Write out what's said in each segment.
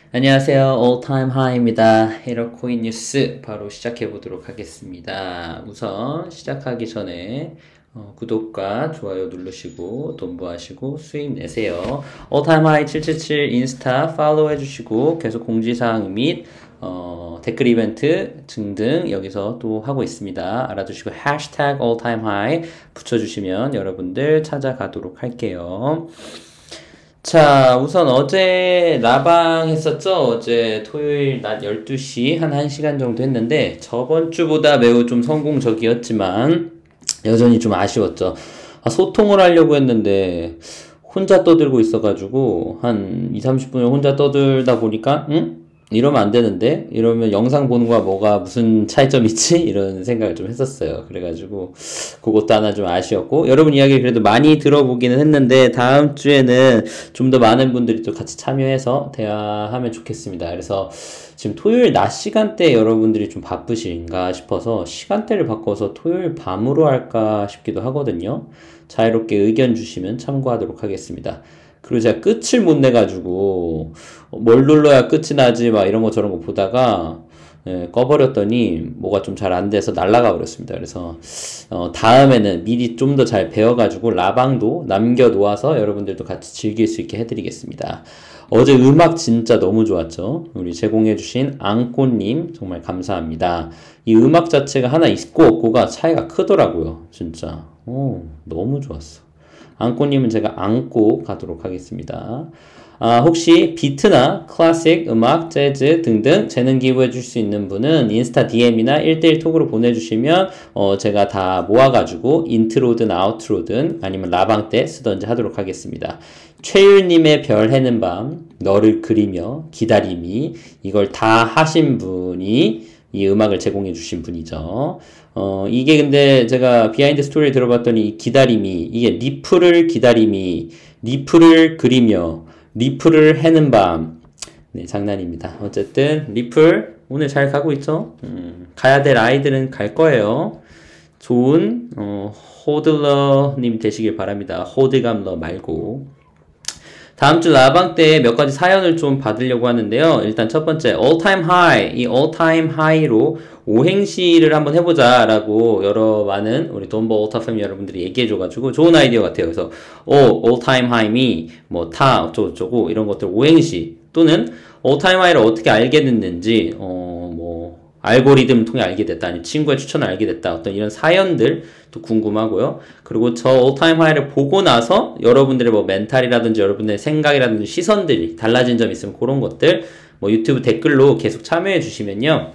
안녕하세요. All Time High입니다. 헤러코인 뉴스 바로 시작해 보도록 하겠습니다. 우선 시작하기 전에 구독과 좋아요 누르시고 돈부하시고 수익 내세요. All Time High 777 인스타 팔로우 해주시고 계속 공지사항 및 댓글 이벤트 등등 여기서 또 하고 있습니다. 알아두시고 해시태그 All Time High 붙여주시면 여러분들 찾아가도록 할게요. 자, 우선 어제 라방 했었죠? 어제 토요일 낮 12시 한 1시간 정도 했는데 저번 주보다 매우 좀 성공적이었지만 여전히 좀 아쉬웠죠. 소통을 하려고 했는데 혼자 떠들고 있어가지고 한 2, 30분을 혼자 떠들다 보니까 이러면 안 되는데? 이러면 영상 보는 거와 뭐가 무슨 차이점 있지? 이런 생각을 좀 했었어요. 그래가지고 그것도 하나 좀 아쉬웠고 여러분 이야기 그래도 많이 들어보기는 했는데 다음 주에는 좀 더 많은 분들이 또 같이 참여해서 대화하면 좋겠습니다. 그래서 지금 토요일 낮 시간대 여러분들이 좀 바쁘신가 싶어서 시간대를 바꿔서 토요일 밤으로 할까 싶기도 하거든요. 자유롭게 의견 주시면 참고하도록 하겠습니다. 그리고 제가 끝을 못 내가지고 뭘 눌러야 끝이 나지 막 이런 거 저런 거 보다가 꺼버렸더니 뭐가 좀 잘 안 돼서 날아가 버렸습니다. 그래서 다음에는 미리 좀 더 잘 배워가지고 라방도 남겨놓아서 여러분들도 같이 즐길 수 있게 해드리겠습니다. 어제 음악 진짜 너무 좋았죠. 우리 제공해주신 앙꼬님 정말 감사합니다. 이 음악 자체가 하나 있고 없고가 차이가 크더라고요. 진짜 너무 좋았어. 앙꼬님은 제가 안고 가도록 하겠습니다. 혹시 비트나 클래식, 음악, 재즈 등등 재능 기부해 줄 수 있는 분은 인스타 DM이나 1대1 톡으로 보내주시면 제가 다 모아가지고 인트로든 아우트로든 아니면 라방 때 쓰던지 하도록 하겠습니다. 최율님의 별 해는 밤, 너를 그리며, 기다림이 이걸 다 하신 분이 이 음악을 제공해 주신 분이죠. 이게 근데 제가 비하인드 스토리를 들어봤더니 기다림이, 이게 리플을 기다림이, 리플을 그리며, 리플을 해는 밤. 네, 장난입니다. 어쨌든, 리플, 오늘 잘 가고 있죠? 가야 될 아이들은 갈 거예요. 좋은, 호들러님 되시길 바랍니다. 호드감러 말고. 다음 주 라방 때 몇 가지 사연을 좀 받으려고 하는데요. 일단 첫 번째, all time high. 이 all time high로 오행시를 한번 해보자 라고 여러 많은 우리 돈버 올타 패밀리 여러분들이 얘기해줘가지고 좋은 아이디어 같아요. 그래서 all time high me, 뭐 타 어쩌고저쩌고 이런 것들 오행시 또는 all time high를 어떻게 알게 됐는지 뭐 알고리즘 통해 알게 됐다 아니면 친구의 추천을 알게 됐다 어떤 이런 사연들 또 궁금하고요. 그리고 저 all time high를 보고 나서 여러분들의 뭐 멘탈이라든지 여러분들의 생각이라든지 시선들이 달라진 점 있으면 그런 것들 뭐 유튜브 댓글로 계속 참여해 주시면요.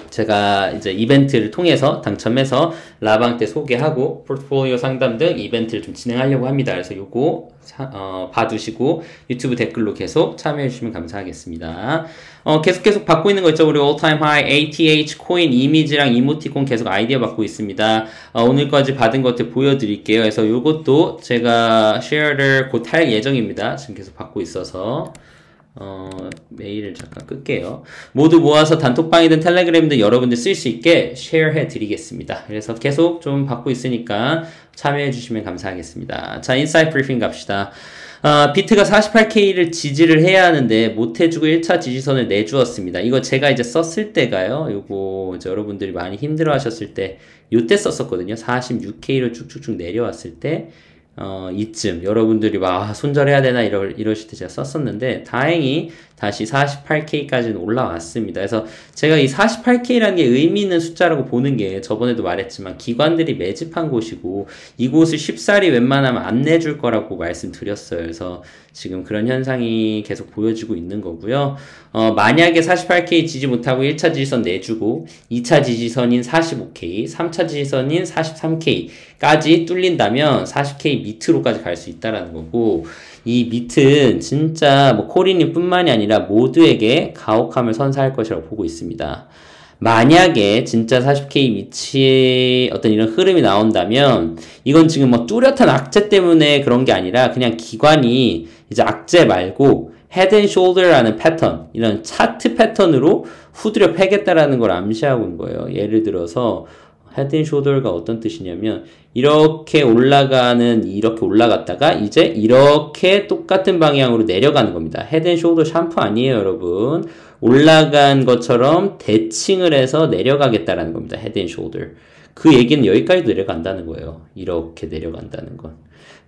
제가 이제 이벤트를 통해서 당첨해서 라방 때 소개하고 포트폴리오 상담 등 이벤트를 좀 진행하려고 합니다. 그래서 요거 봐두시고 유튜브 댓글로 계속 참여해 주시면 감사하겠습니다. 계속 받고 있는 거 있죠. 우리 all time high ATH 코인 이미지랑 이모티콘 계속 아이디어 받고 있습니다. 오늘까지 받은 것들 보여드릴게요. 그래서 요것도 제가 쉐어를 곧 할 예정입니다. 지금 계속 받고 있어서 메일을 잠깐 끌게요. 모두 모아서 단톡방이든 텔레그램이든 여러분들 쓸 수 있게 쉐어해 드리겠습니다. 그래서 계속 좀 받고 있으니까 참여해 주시면 감사하겠습니다. 자, 인사이트 브리핑 갑시다. 비트가 48K를 지지를 해야 하는데 못해주고 1차 지지선을 내주었습니다. 이거 제가 이제 썼을 때가요. 요거 이제 여러분들이 많이 힘들어 하셨을 때 요때 썼었거든요. 46K로 쭉쭉쭉 내려왔을 때 이쯤 여러분들이 막 손절해야 되나 이러실 때 제가 썼었는데 다행히 다시 48K까지는 올라왔습니다. 그래서 제가 이 48K라는 게 의미 있는 숫자라고 보는 게 저번에도 말했지만 기관들이 매집한 곳이고 이곳을 쉽사리 웬만하면 안 내줄 거라고 말씀드렸어요. 그래서 지금 그런 현상이 계속 보여지고 있는 거고요. 만약에 48K 지지 못하고 1차 지지선 내주고 2차 지지선인 45K, 3차 지지선인 43K까지 뚫린다면 40K 밑으로까지 갈 수 있다라는 거고 이 밑은 진짜 뭐 코리님 뿐만이 아니라 모두에게 가혹함을 선사할 것이라고 보고 있습니다. 만약에 진짜 40K 위치에 어떤 이런 흐름이 나온다면 이건 지금 뭐 뚜렷한 악재 때문에 그런 게 아니라 그냥 기관이 이제 악재 말고 헤드 앤 숄더라는 패턴 이런 차트 패턴으로 후드려 패겠다라는 걸 암시하고 있는 거예요. 예를 들어서 Head and Shoulder가 어떤 뜻이냐면 이렇게 올라갔다가 이제 이렇게 똑같은 방향으로 내려가는 겁니다. Head and Shoulder 샴푸 아니에요, 여러분. 올라간 것처럼 대칭을 해서 내려가겠다라는 겁니다. Head and Shoulder. 그 얘기는 여기까지도 내려간다는 거예요. 이렇게 내려간다는 건.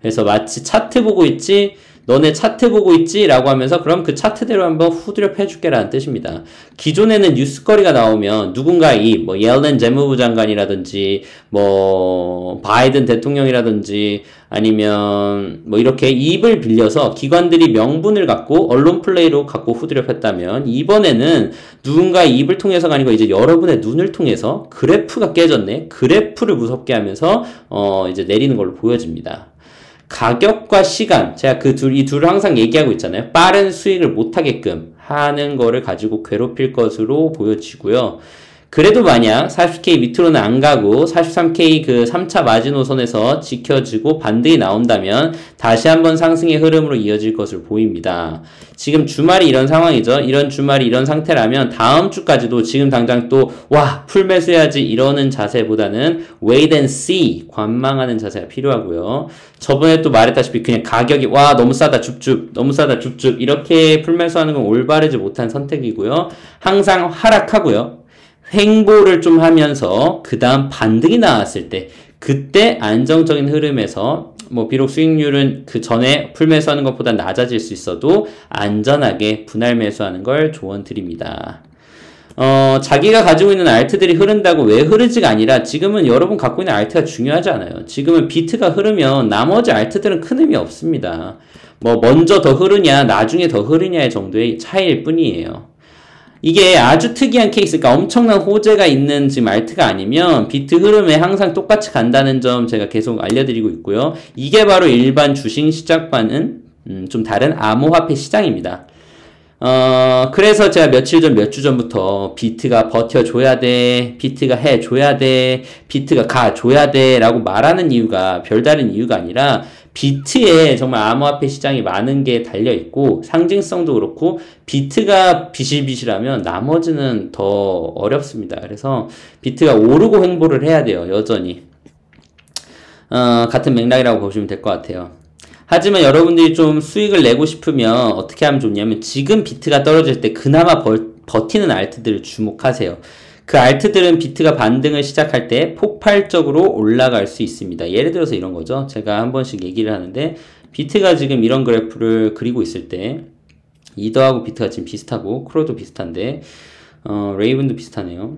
그래서 마치 차트 보고 있지? 너네 차트 보고 있지? 라고 하면서 그럼 그 차트대로 한번 후드려 해줄게 라는 뜻입니다. 기존에는 뉴스거리가 나오면 누군가 옐렌 재무부 장관이라든지 바이든 대통령이라든지 아니면 이렇게 입을 빌려서 기관들이 명분을 갖고 언론 플레이로 갖고 후드려 했다면 이번에는 누군가의 입을 통해서가 아니고 이제 여러분의 눈을 통해서 그래프가 깨졌네. 그래프를 무섭게 하면서 이제 내리는 걸로 보여집니다. 가격과 시간, 제가 이 둘을 항상 얘기하고 있잖아요. 빠른 수익을 못하게끔 하는 거를 가지고 괴롭힐 것으로 보여지고요. 그래도 만약 40K 밑으로는 안 가고 43K 그 3차 마지노선에서 지켜지고 반등이 나온다면 다시 한번 상승의 흐름으로 이어질 것으로 보입니다. 지금 주말이 이런 상황이죠. 이런 주말이 이런 상태라면 다음 주까지도 지금 당장 또 풀 매수해야지 이러는 자세보다는 wait and see, 관망하는 자세가 필요하고요. 저번에 또 말했다시피 그냥 가격이 너무 싸다 줍줍 너무 싸다 줍줍 이렇게 풀 매수하는 건 올바르지 못한 선택이고요. 항상 하락하고요. 횡보를 좀 하면서 그 다음 반등이 나왔을 때 그때 안정적인 흐름에서 비록 수익률은 그 전에 풀 매수하는 것보다 낮아질 수 있어도 안전하게 분할 매수하는 걸 조언드립니다. 자기가 가지고 있는 알트들이 흐른다고 왜 흐르지가 아니라 지금은 여러분 갖고 있는 알트가 중요하지 않아요. 지금은 비트가 흐르면 나머지 알트들은 큰 의미 없습니다. 먼저 더 흐르냐 나중에 더 흐르냐의 정도의 차이일 뿐이에요. 이게 아주 특이한 케이스니까 엄청난 호재가 있는 지금 알트가 아니면 비트 흐름에 항상 똑같이 간다는 점 제가 계속 알려드리고 있고요. 이게 바로 일반 주식 시장과는 좀 다른 암호화폐 시장입니다. 그래서 제가 몇 주 전부터 비트가 버텨줘야 돼, 비트가 해줘야 돼, 비트가 가줘야 돼 라고 말하는 이유가 별다른 이유가 아니라 비트에 정말 암호화폐 시장이 많은 게 달려있고 상징성도 그렇고 비트가 비실비실하면 나머지는 더 어렵습니다. 그래서 비트가 오르고 횡보를 해야 돼요. 여전히 같은 맥락이라고 보시면 될 것 같아요. 하지만 여러분들이 좀 수익을 내고 싶으면 어떻게 하면 좋냐면 지금 비트가 떨어질 때 그나마 버티는 알트들을 주목하세요. 그 알트들은 비트가 반등을 시작할 때 폭발적으로 올라갈 수 있습니다. 예를 들어서 이런 거죠. 제가 한 번씩 얘기를 하는데 비트가 지금 이런 그래프를 그리고 있을 때 이더하고 비트가 지금 비슷하고 크로도 비슷한데 레이븐도 비슷하네요.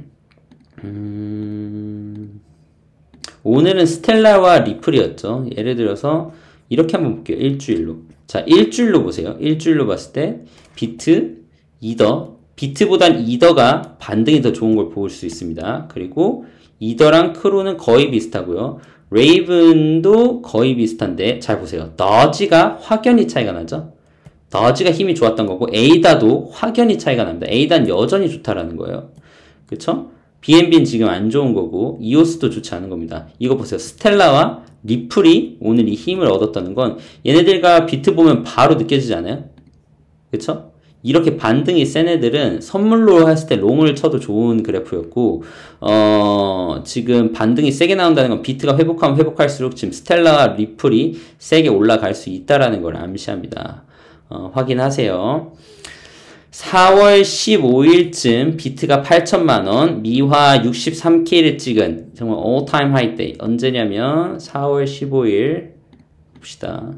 오늘은 스텔라와 리플이었죠. 예를 들어서 이렇게 한번 볼게요. 일주일로. 자, 일주일로 보세요. 일주일로 봤을 때 비트, 이더, 비트보단 이더가 반등이 더 좋은 걸 볼 수 있습니다. 그리고 이더랑 크로는 거의 비슷하고요. 레이븐도 거의 비슷한데 잘 보세요. 더지가 확연히 차이가 나죠. 더지가 힘이 좋았던 거고 에이다도 확연히 차이가 납니다. 에이다는 여전히 좋다라는 거예요. 그쵸? BNB는 지금 안 좋은 거고 이오스도 좋지 않은 겁니다. 이거 보세요. 스텔라와 리플이 오늘 이 힘을 얻었다는 건 얘네들과 비트 보면 바로 느껴지지 않아요? 그쵸? 이렇게 반등이 센 애들은 선물로 했을 때 롱을 쳐도 좋은 그래프였고 지금 반등이 세게 나온다는 건 비트가 회복하면 회복할수록 지금 스텔라와 리플이 세게 올라갈 수 있다는 걸 암시합니다. 확인하세요. 4월 15일쯤 비트가 8천만원, 미화 63K를 찍은 정말 all time high day. 언제냐면 4월 15일 봅시다.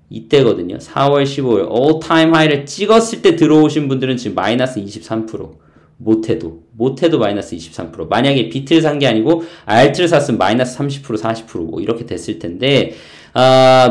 이때거든요. 4월 15일 all time high를 찍었을 때 들어오신 분들은 지금 마이너스 23%. 못해도 마이너스 23%. 만약에 비트를 산 게 아니고 알트를 샀으면 마이너스 30%, 40% 뭐 이렇게 됐을 텐데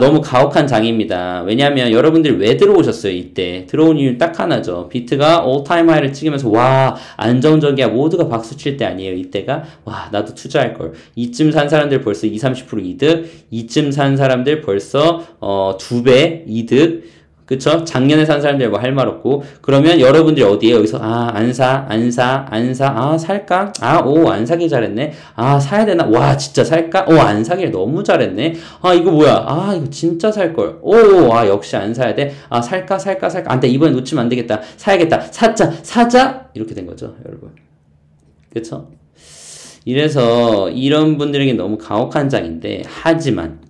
너무 가혹한 장입니다. 왜냐하면 여러분들이 왜 들어오셨어요? 이때 들어온 이유는 딱 하나죠. 비트가 all-time high를 찍으면서 와 안정적이야 모두가 박수 칠 때 아니에요. 이때가 와 나도 투자할걸. 이쯤 산 사람들 벌써 20-30% 이득, 이쯤 산 사람들 벌써 2배 이득. 그쵸? 작년에 산 사람들 뭐 할 말 없고. 그러면 여러분들이 어디에요? 여기서, 안 사. 살까? 안 사길 잘했네. 사야 되나? 와, 진짜 살까? 안 사길 너무 잘했네. 이거 뭐야? 이거 진짜 살걸. 역시 안 사야 돼. 살까? 안 돼. 이번에 놓치면 안 되겠다. 사야겠다. 사자. 이렇게 된 거죠, 여러분. 그쵸? 이래서 이런 분들에게 너무 가혹한 장인데, 하지만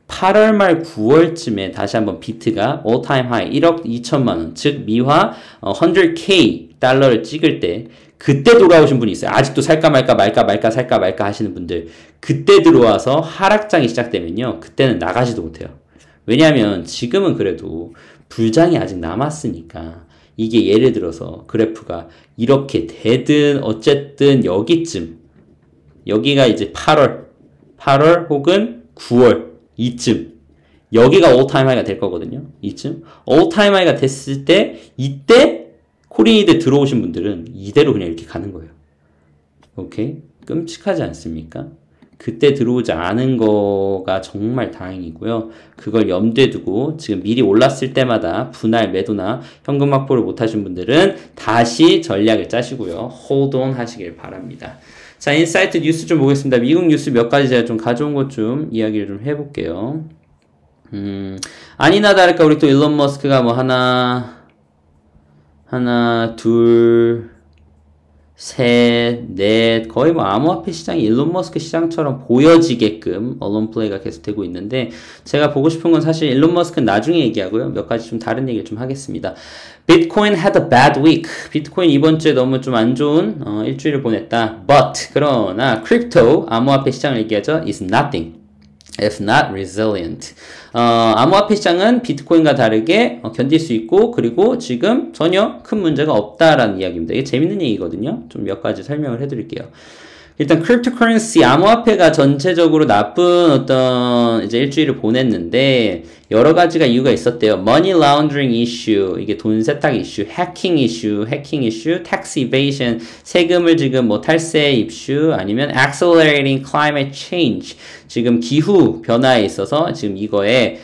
8월 말 9월쯤에 다시 한번 비트가 all time high 1억 2천만 원, 즉 미화 100K 달러를 찍을 때 그때 돌아오신 분이 있어요. 아직도 살까 말까 살까 말까 하시는 분들, 그때 들어와서 하락장이 시작되면요, 그때는 나가지도 못해요. 왜냐하면 지금은 그래도 불장이 아직 남았으니까. 이게 예를 들어서 그래프가 이렇게 되든 어쨌든 여기쯤, 여기가 이제 8월 혹은 9월 이쯤, 여기가 all time high가 될 거거든요. 이쯤 all time high가 됐을 때, 이때 코린이들 들어오신 분들은 이대로 그냥 이렇게 가는 거예요. 오케이? 끔찍하지 않습니까? 그때 들어오지 않은 거가 정말 다행이고요. 그걸 염두에 두고 지금 미리 올랐을 때마다 분할 매도나 현금 확보를 못 하신 분들은 다시 전략을 짜시고요. hold on 하시길 바랍니다. 자, 인사이트 뉴스 좀 보겠습니다. 미국 뉴스 몇 가지 제가 좀 가져온 것 좀 이야기를 좀 해볼게요. 아니나 다를까 우리 또 일론 머스크가 뭐 하나, 둘, 셋, 넷, 거의 뭐 암호화폐 시장이 일론 머스크 시장처럼 보여지게끔 언론 플레이가 계속되고 있는데, 제가 보고 싶은 건 사실 일론 머스크는 나중에 얘기하고요. 몇 가지 좀 다른 얘기를 좀 하겠습니다. 비트코인 had a bad week. 비트코인 이번 주에 너무 좀 안 좋은 일주일을 보냈다. But 그러나 크립토 암호화폐 시장을 얘기하죠. is nothing if not resilient. 암호화폐 시장은 비트코인과 다르게 견딜 수 있고, 그리고 지금 전혀 큰 문제가 없다라는 이야기입니다. 이게 재밌는 얘기거든요. 좀 몇 가지 설명을 해드릴게요. 일단 크립토커런시 암호화폐가 전체적으로 나쁜 어떤 이제 일주일을 보냈는데, 여러 가지가 이유가 있었대요. Money laundering issue, 이게 돈 세탁 이슈, 해킹 이슈, tax evasion, 세금을 지금 뭐 탈세 이슈, 아니면 accelerating climate change, 지금 기후 변화에 있어서 지금 이거에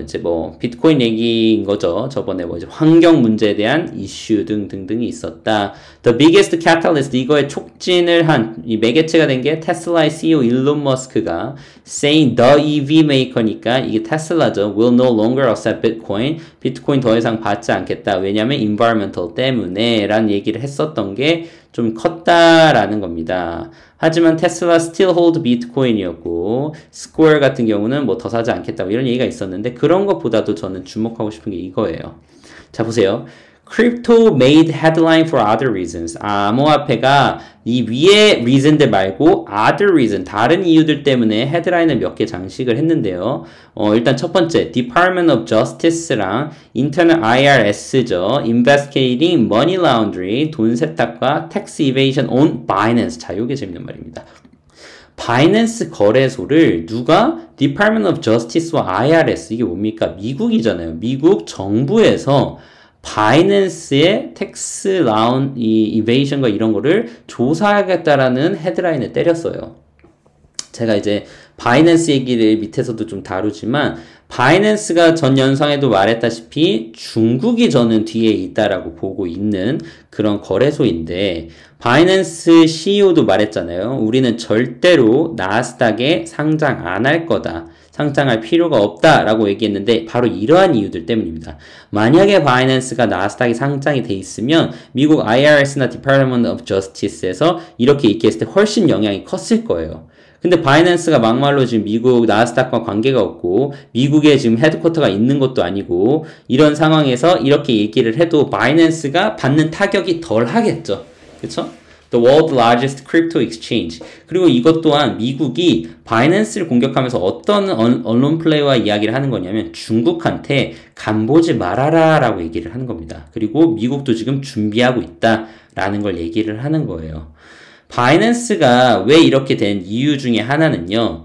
이제 비트코인 얘기인 거죠. 저번에 이제 환경 문제에 대한 이슈 등등등이 있었다. The biggest catalyst, 이거에 촉진을 한 이 매개체가 된 게 테슬라의 CEO 일론 머스크가 saying the EV maker니까 이게 테슬라죠. will no longer accept Bitcoin. 비트코인 더 이상 받지 않겠다. 왜냐면 environmental 때문에 라는 얘기를 했었던 게 좀 컸다라는 겁니다. 하지만 테슬라 still hold 비트코인이었고, 스퀘어 같은 경우는 더 사지 않겠다 이런 얘기가 있었는데, 그런 것보다도 저는 주목하고 싶은 게 이거예요. 자, 보세요. Crypto made headline for other reasons. 암호화폐가 이 위에 reason들 말고 other reason, 다른 이유들 때문에 헤드라인을 몇 개 장식을 했는데요. 일단 첫 번째, Department of Justice랑 Internal IRS죠. Investigating Money Laundering, 돈 세탁과 Tax Evasion on Binance. 자, 요게 재밌는 말입니다. 바이낸스 거래소를 누가 Department of Justice와 IRS, 이게 뭡니까? 미국이잖아요. 미국 정부에서 바이낸스의 텍스 이베이션과 이런 거를 조사하겠다라는 헤드라인을 때렸어요. 제가 이제 바이낸스 얘기를 밑에서도 좀 다루지만, 바이낸스가 전 영상에도 말했다시피 중국이 저는 뒤에 있다라고 보고 있는 그런 거래소인데, 바이낸스 CEO도 말했잖아요. 우리는 절대로 나스닥에 상장 안 할 거다. 상장할 필요가 없다라고 얘기했는데, 바로 이러한 이유들 때문입니다. 만약에 바이낸스가 나스닥에 상장이 돼 있으면 미국 IRS나 Department of Justice에서 이렇게 얘기했을 때 훨씬 영향이 컸을 거예요. 근데 바이낸스가 막말로 지금 미국 나스닥과 관계가 없고, 미국에 지금 헤드쿼터가 있는 것도 아니고, 이런 상황에서 이렇게 얘기를 해도 바이낸스가 받는 타격이 덜 하겠죠. 그쵸? The world's largest crypto exchange. 그리고 이것 또한 미국이 바이낸스를 공격하면서 어떤 언론 플레이와 이야기를 하는 거냐면, 중국한테 간보지 말아라 라고 얘기를 하는 겁니다. 그리고 미국도 지금 준비하고 있다 라는 걸 얘기를 하는 거예요. 바이낸스가 왜 이렇게 된 이유 중에 하나는요,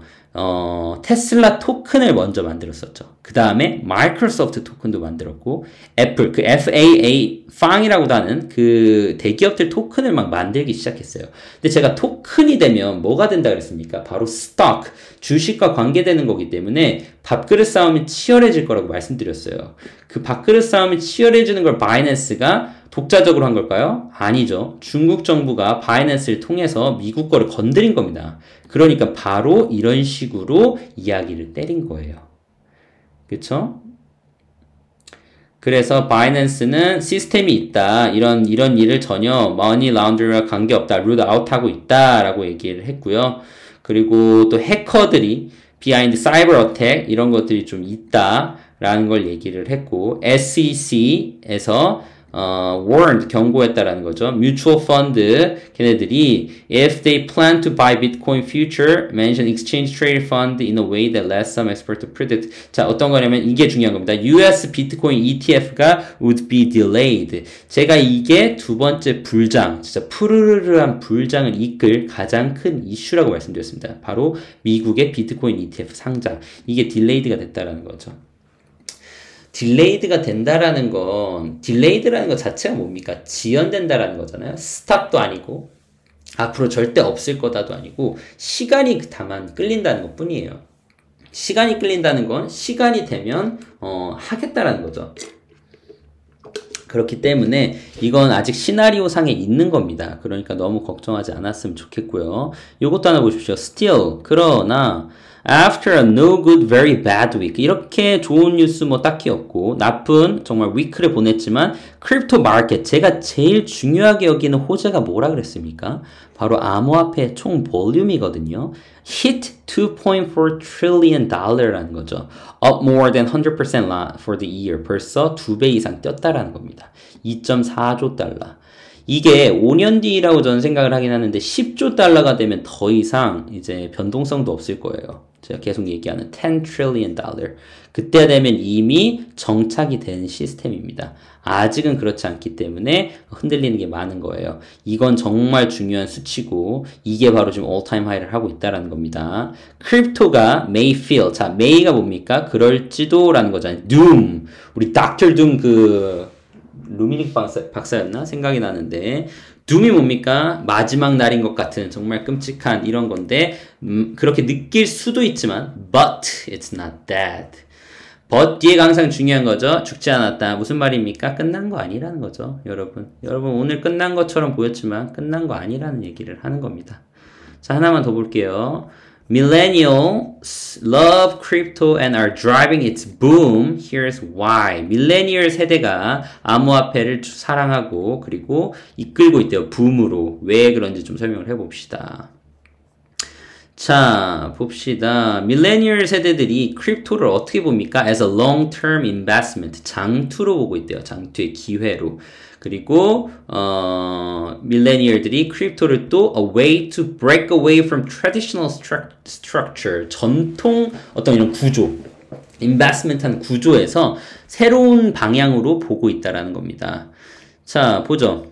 테슬라 토큰을 먼저 만들었었죠. 그 다음에 마이크로소프트 토큰도 만들었고, 애플, 그 FAA, 팡이라고도 하는 그 대기업들 토큰을 막 만들기 시작했어요. 근데 제가 토큰이 되면 뭐가 된다 그랬습니까? 바로 스톡, 주식과 관계되는 거기 때문에 밥그릇 싸움이 치열해질 거라고 말씀드렸어요. 그 밥그릇 싸움이 치열해지는 걸 바이낸스가 독자적으로 한 걸까요? 아니죠. 중국 정부가 바이낸스를 통해서 미국 거를 건드린 겁니다. 그러니까 바로 이런 식으로 이야기를 때린 거예요. 그쵸? 그래서 바이낸스는 시스템이 있다. 이런 일을 전혀 머니 라운드리와 관계없다. 룰 아웃하고 있다라고 얘기를 했고요. 그리고 또 해커들이 비하인드 사이버 어택 이런 것들이 좀 있다라는 걸 얘기를 했고 SEC에서 warned 경고했다라는 거죠. 뮤추얼 펀드 걔네들이 if they plan to buy Bitcoin future, mention exchange traded fund in a way that led some experts to predict. 자, 어떤 거냐면 이게 중요한 겁니다. US 비트코인 ETF가 would be delayed. 제가 이게 두 번째 불장, 진짜 푸르르르한 불장을 이끌 가장 큰 이슈라고 말씀드렸습니다. 바로 미국의 비트코인 ETF 상장. 이게 딜레이드가 됐다라는 거죠. 딜레이드가 된다라는 건 딜레이드라는 것 자체가 뭡니까? 지연된다라는 거잖아요. 스탑도 아니고 앞으로 절대 없을 거다도 아니고 시간이 다만 끌린다는 것 뿐이에요. 시간이 끌린다는 건 시간이 되면 하겠다라는 거죠. 그렇기 때문에 이건 아직 시나리오 상에 있는 겁니다. 그러니까 너무 걱정하지 않았으면 좋겠고요. 요것도 하나 보십시오. Still 그러나 After a no good, very bad week. 이렇게 좋은 뉴스 뭐 딱히 없고 나쁜 정말 위크를 보냈지만 크립토 마켓 제가 제일 중요하게 여기는 호재가 뭐라 그랬습니까? 바로 암호화폐 총 볼륨이거든요. Hit 2.4 trillion dollar라는 거죠. Up more than 100% for the year. 벌써 2배 이상 뛰었다라는 겁니다. 2.4조 달러. 이게 5년 뒤라고 저는 생각을 하긴 하는데 10조 달러가 되면 더 이상 이제 변동성도 없을 거예요. 제가 계속 얘기하는 10 trillion dollar. 그때 되면 이미 정착이 된 시스템입니다. 아직은 그렇지 않기 때문에 흔들리는 게 많은 거예요. 이건 정말 중요한 수치고 이게 바로 지금 all time high를 하고 있다라는 겁니다. 크립토가 may feel. 자, may가 뭡니까? 그럴지도라는 거잖아요. doom. 우리 Dr. Doom 루미닉 박사였나? 생각이 나는데 둠이 뭡니까? 마지막 날인 것 같은 정말 끔찍한 이런 건데 그렇게 느낄 수도 있지만 but it's not dead. but 뒤에가 항상 중요한 거죠. 죽지 않았다. 무슨 말입니까? 끝난 거 아니라는 거죠. 여러분 오늘 끝난 것처럼 보였지만 끝난 거 아니라는 얘기를 하는 겁니다. 자, 하나만 더 볼게요. Millennials love crypto and are driving its boom. Here's why. 밀레니얼 세대가 암호화폐를 사랑하고 그리고 이끌고 있대요. 붐으로. 왜 그런지 좀 설명을 해봅시다. 자, 봅시다. 밀레니얼 세대들이 크립토를 어떻게 봅니까? As a long-term investment. 장투로 보고 있대요. 장투의 기회로. 그리고 밀레니얼들이 크립토를 또 a way to break away from traditional structure. 전통 어떤 이런 구조. investment한 구조에서 새로운 방향으로 보고 있다라는 겁니다. 자, 보죠.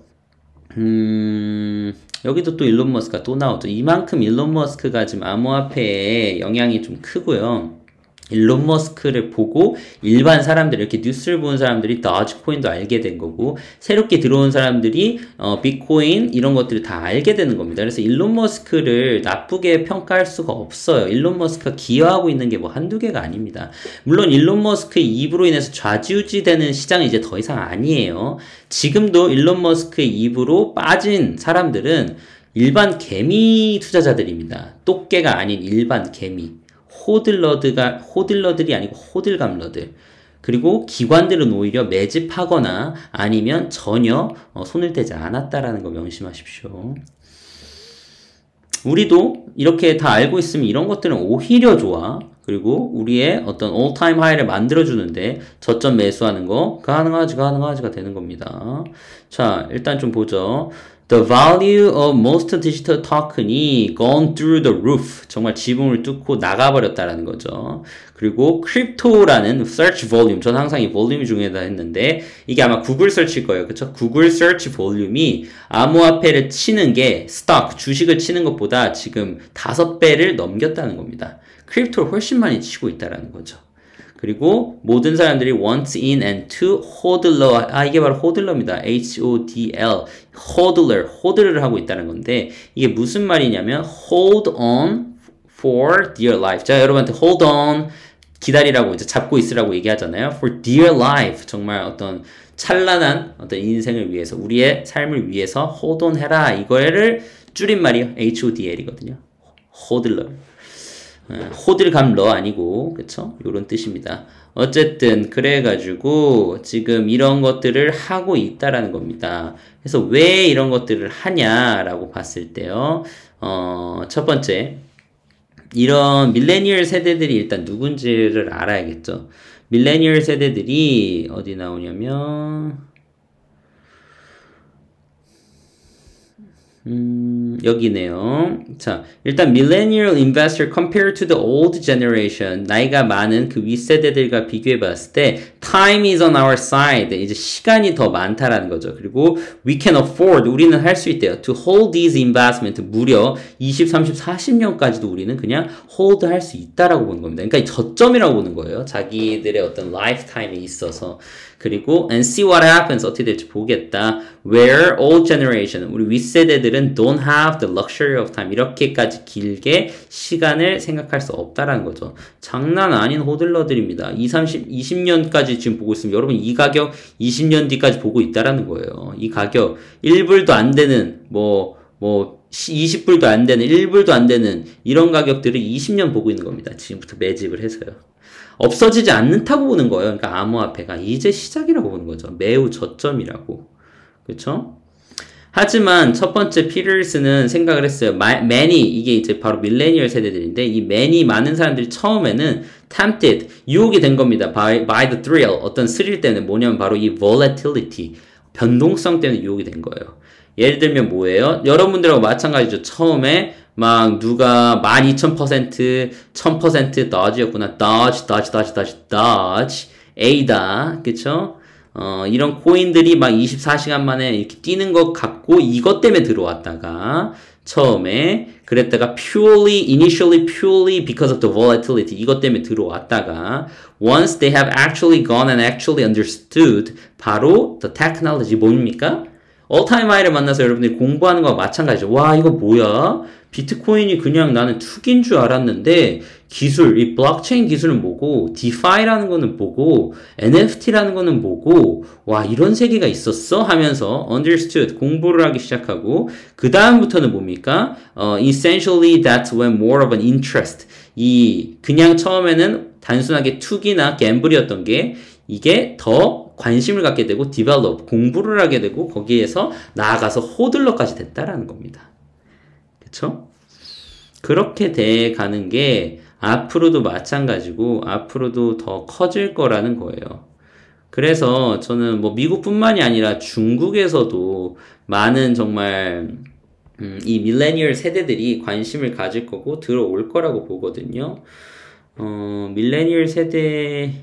여기도 또 일론 머스크가 또 나오죠. 이만큼 일론 머스크가 지금 암호화폐에 영향이 좀 크고요. 일론 머스크를 보고 일반 사람들, 이렇게 뉴스를 보는 사람들이 도지코인도 알게 된 거고 새롭게 들어온 사람들이 비트코인 이런 것들을 다 알게 되는 겁니다. 그래서 일론 머스크를 나쁘게 평가할 수가 없어요. 일론 머스크가 기여하고 있는 게 뭐 한두 개가 아닙니다. 물론 일론 머스크의 입으로 인해서 좌지우지 되는 시장은 이제 더 이상 아니에요. 지금도 일론 머스크의 입으로 빠진 사람들은 일반 개미 투자자들입니다. 똑개가 아닌 일반 개미. 호들러들이 아니고 호들갑러들. 그리고 기관들은 오히려 매집하거나 아니면 전혀 손을 대지 않았다라는 거 명심하십시오. 우리도 이렇게 다 알고 있으면 이런 것들은 오히려 좋아. 그리고 우리의 어떤 all time high를 만들어주는데 저점 매수하는 거 가능하지가 되는 겁니다. 자, 일단 좀 보죠. The value of most digital token이 gone through the roof. 정말 지붕을 뚫고 나가버렸다라는 거죠. 그리고 크립토라는 search volume. 저는 항상 이 볼륨 중에다 했는데 이게 아마 구글 서치일 거예요. 그쵸? 구글 search 볼륨이 암호화폐를 치는 게 stock, 주식을 치는 것보다 지금 5배를 넘겼다는 겁니다. 크립토를 훨씬 많이 치고 있다라는 거죠. 그리고 모든 사람들이 want in and to hodler. 이게 바로 hodler입니다. HODL. hodler를 하고 있다는 건데 이게 무슨 말이냐면 hold on for dear life. 자, 여러분한테 hold on 기다리라고 이제 잡고 있으라고 얘기하잖아요. for dear life. 정말 어떤 찬란한 어떤 인생을 위해서 우리의 삶을 위해서 hold on 해라. 이거를 줄임말이 HODL이거든요. hodler. 호들갑러 아니고 그쵸? 요런 뜻입니다. 어쨌든 그래가지고 지금 이런 것들을 하고 있다라는 겁니다. 그래서 왜 이런 것들을 하냐라고 봤을 때요. 첫 번째 이런 밀레니얼 세대들이 일단 누군지를 알아야겠죠. 밀레니얼 세대들이 어디 나오냐면 여기네요. 자, 일단 millennial investor compared to the old generation 나이가 많은 그 윗세대들과 비교해 봤을 때 time is on our side 이제 시간이 더 많다라는 거죠. 그리고 we can afford 우리는 할 수 있대요. to hold these investment 무려 20, 30, 40년까지도 우리는 그냥 hold 할 수 있다라고 보는 겁니다. 그러니까 이 저점이라고 보는 거예요. 자기들의 어떤 lifetime에 있어서. 그리고 and see what happens 어떻게 될지 보겠다. Where old generation 우리 윗세대들은 don't have the luxury of time 이렇게까지 길게 시간을 생각할 수 없다라는 거죠. 장난 아닌 호들러들입니다. 20년까지 지금 보고 있으면 여러분 이 가격 20년 뒤까지 보고 있다라는 거예요. 이 가격 1불도 안 되는 20불도 안 되는 1불도 안 되는 이런 가격들을 20년 보고 있는 겁니다. 지금부터 매집을 해서요. 없어지지 않는다고 보는 거예요. 그러니까 암호화폐가 이제 시작이라고 보는 거죠. 매우 저점이라고. 그렇죠? 하지만 첫 번째 피터슨은 생각을 했어요. many 이게 이제 바로 밀레니얼 세대들인데 이 many 많은 사람들이 처음에는 tempted 유혹이 된 겁니다. by the thrill 어떤 스릴 때문에 뭐냐면 바로 이 volatility 변동성 때문에 유혹이 된 거예요. 예를 들면 뭐예요? 여러분들하고 마찬가지죠. 처음에 막 누가 12,000%, 1000% Doge였구나. Doge, A다. 그쵸? 이런 코인들이 막 24시간 만에 이렇게 뛰는 것 같고 이것 때문에 들어왔다가 처음에 그랬다가 initially purely because of the volatility 이것 때문에 들어왔다가 once they have actually gone and actually understood 바로 the technology 뭡니까? all-time high를 만나서 여러분들이 공부하는 거와 마찬가지죠. 와 이거 뭐야? 비트코인이 그냥 나는 투기인 줄 알았는데 기술, 이 블록체인 기술은 뭐고 DeFi라는 거는 뭐고 NFT라는 거는 뭐고 와 이런 세계가 있었어? 하면서 understood, 공부를 하기 시작하고 그 다음부터는 뭡니까? Essentially that's when more of an interest 이 그냥 처음에는 단순하게 투기나 갬블이었던 게 이게 더 관심을 갖게 되고 develop, 공부를 하게 되고 거기에서 나아가서 호들러까지 됐다라는 겁니다. 그쵸? 그렇게 돼 가는 게 앞으로도 마찬가지고 앞으로도 더 커질 거라는 거예요. 그래서 저는 뭐 미국뿐만이 아니라 중국에서도 많은 정말 이 밀레니얼 세대들이 관심을 가질 거고 들어올 거라고 보거든요. 밀레니얼 세대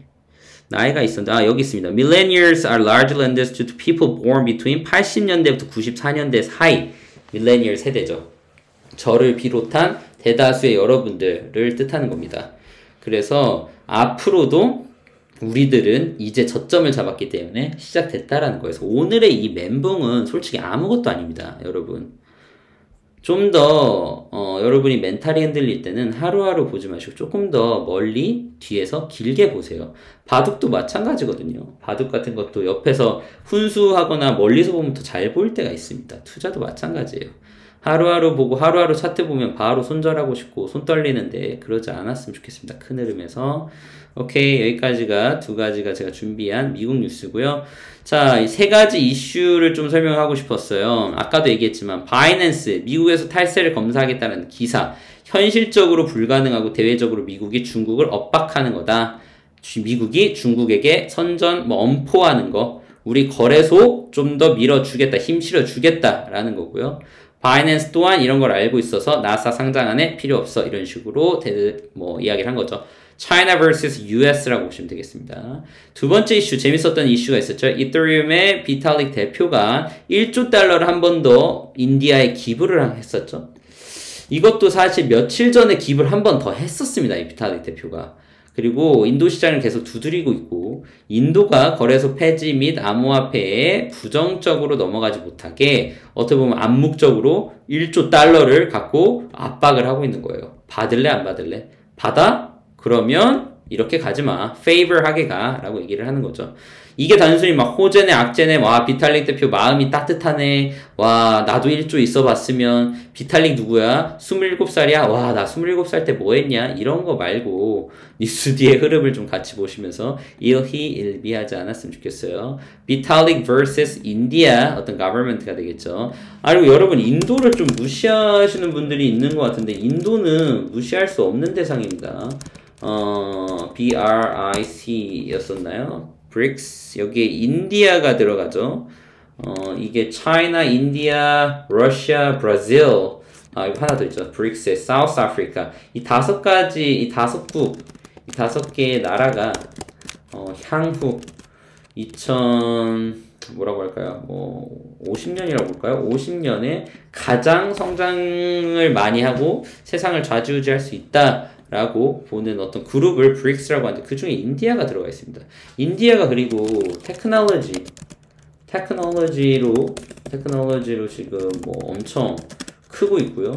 나이가 있었는데 여기 있습니다. Millennials are largely understood to people born between 80년대부터 94년대 사이 밀레니얼 세대죠. 저를 비롯한 대다수의 여러분들을 뜻하는 겁니다. 그래서 앞으로도 우리들은 이제 저점을 잡았기 때문에 시작됐다라는 거예요. 그래서 오늘의 이 멘붕은 솔직히 아무것도 아닙니다. 여러분. 좀 더 여러분이 멘탈이 흔들릴 때는 하루하루 보지 마시고 조금 더 멀리 뒤에서 길게 보세요. 바둑도 마찬가지거든요. 바둑 같은 것도 옆에서 훈수하거나 멀리서 보면 더 잘 보일 때가 있습니다. 투자도 마찬가지예요. 하루하루 보고 하루하루 차트 보면 바로 손절하고 싶고 손 떨리는데 그러지 않았으면 좋겠습니다. 큰 흐름에서. 오케이, 여기까지가 두 가지가 제가 준비한 미국 뉴스고요. 자, 세 가지 이슈를 좀 설명하고 싶었어요. 아까도 얘기했지만 바이낸스, 미국에서 탈세를 검사하겠다는 기사. 현실적으로 불가능하고 대외적으로 미국이 중국을 압박하는 거다. 미국이 중국에게 선전, 엄포하는 거. 우리 거래소 좀 더 밀어주겠다, 힘 실어주겠다라는 거고요. 바이낸스 또한 이런 걸 알고 있어서 나사 상장 안에 필요 없어 이런 식으로 이야기를 한 거죠. China vs. US라고 보시면 되겠습니다. 두 번째 이슈, 재밌었던 이슈가 있었죠. 이더리움의 비탈릭 대표가 1조 달러를 한 번 더 인디아에 기부를 했었죠. 이것도 사실 며칠 전에 기부를 한 번 더 했었습니다. 이 비탈릭 대표가. 그리고 인도 시장을 계속 두드리고 있고 인도가 거래소 폐지 및 암호화폐에 부정적으로 넘어가지 못하게 어떻게 보면 암묵적으로 1조 달러를 갖고 압박을 하고 있는 거예요. 받을래 안 받을래? 받아? 그러면 이렇게 가지 마. favor 하게 가 라고 얘기를 하는 거죠. 이게 단순히 막 호재네 악재네 와 비탈릭 대표 마음이 따뜻하네 와 나도 1조 있어 봤으면 비탈릭 누구야? 27살이야? 와 나 27살 때 뭐 했냐? 이런 거 말고 뉴스 뒤의 흐름을 좀 같이 보시면서 일희일비하지 않았으면 좋겠어요. 비탈릭 vs 인디아 어떤 government가 되겠죠. 그리고 여러분 인도를 좀 무시하시는 분들이 있는 것 같은데 인도는 무시할 수 없는 대상입니다. BRIC 였었나요? BRICS 여기에 인디아가 들어가죠. 이게 China, India, Russia, Brazil 이거 하나 더 있죠. BRICS의 South Africa 이 5가지 이 5국 이 5개의 나라가 향후 뭐라고 할까요? 50년이라고 볼까요? 50년에 가장 성장을 많이 하고 세상을 좌지우지할 수 있다라고 보는 어떤 그룹을 BRICS라고 하는데 그 중에 인디아가 들어가 있습니다. 인디아가 그리고 테크놀로지로 지금 엄청 크고 있고요.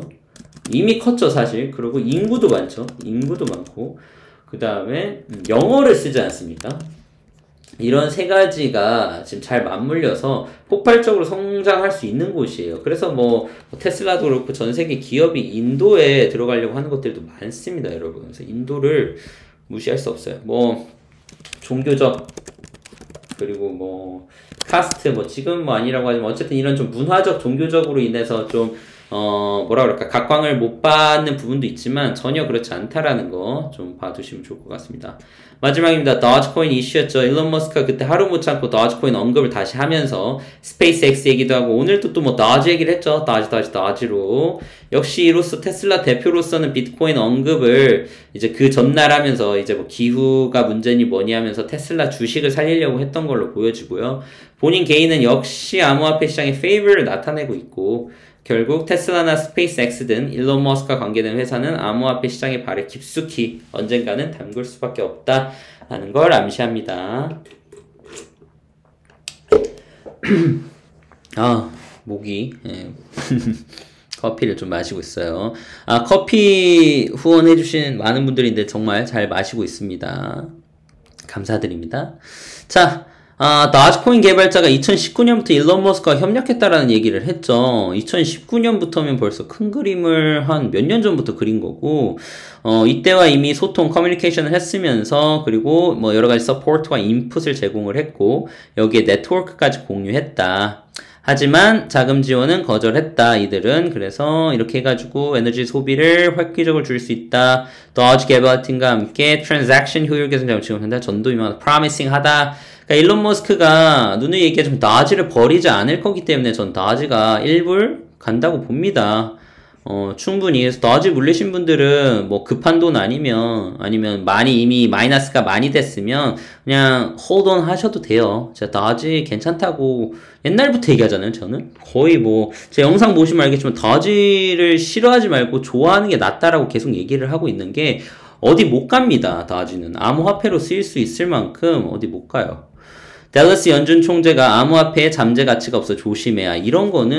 이미 컸죠, 사실. 그리고 인구도 많죠. 인구도 많고. 그 다음에 영어를 쓰지 않습니까? 이런 세 가지가 지금 잘 맞물려서 폭발적으로 성장할 수 있는 곳이에요. 그래서 테슬라도 그렇고 전 세계 기업이 인도에 들어가려고 하는 것들도 많습니다, 여러분. 그래서 인도를 무시할 수 없어요. 종교적 그리고 카스트 지금 아니라고 하지만 어쨌든 이런 좀 문화적 종교적으로 인해서 좀 뭐라 그럴까 각광을 못 받는 부분도 있지만 전혀 그렇지 않다라는 거 좀 봐두시면 좋을 것 같습니다. 마지막입니다. 도지코인 이슈였죠. 일론 머스크가 그때 하루 못 참고 도지코인 언급을 다시 하면서 스페이스X 얘기도 하고 오늘도 또 도지 얘기를 했죠. 도지로 역시 이로써 테슬라 대표로서는 비트코인 언급을 이제 그 전날 하면서 이제 기후가 문제니 뭐니 하면서 테슬라 주식을 살리려고 했던 걸로 보여지고요. 본인 개인은 역시 암호화폐 시장의 페이버를 나타내고 있고 결국 테슬라나 스페이스X든 일론 머스크와 관계된 회사는 암호화폐 시장의 발을 깊숙이 언젠가는 담글 수밖에 없다라는 걸 암시합니다. 목이 커피를 좀 마시고 있어요. 커피 후원해주신 많은 분들인데 정말 잘 마시고 있습니다. 감사드립니다. 자, 도지코인 개발자가 2019년부터 일론 머스크와 협력했다라는 얘기를 했죠. 2019년부터면 벌써 큰 그림을 한 몇 년 전부터 그린 거고, 이때와 이미 소통, 커뮤니케이션을 했으면서, 그리고 여러 가지 서포트와 인풋을 제공을 했고, 여기에 네트워크까지 공유했다. 하지만 자금 지원은 거절했다. 이들은 그래서 이렇게 해가지고 에너지 소비를 획기적으로 줄 수 있다. 도지 개발팀과 함께 트랜잭션 효율 개선을 지원한다. 전도 유명하다. 프로미싱하다. 그러니까 일론 머스크가 누누이 얘기하지만 도지를 버리지 않을 거기 때문에 전 도지가 일불 간다고 봅니다. 충분히. 그래서 도지 물리신 분들은 급한 돈 아니면 많이 이미 마이너스가 많이 됐으면 그냥 홀드 온 하셔도 돼요. 제가 도지 괜찮다고 옛날부터 얘기하잖아요. 저는 거의 제 영상 보시면 알겠지만 도지를 싫어하지 말고 좋아하는 게 낫다라고 계속 얘기를 하고 있는 게 어디 못 갑니다. 도지는 암호화폐로 쓰일 수 있을 만큼 어디 못 가요. 댈러스 연준 총재가 암호화폐에 잠재 가치가 없어 조심해야. 이런 건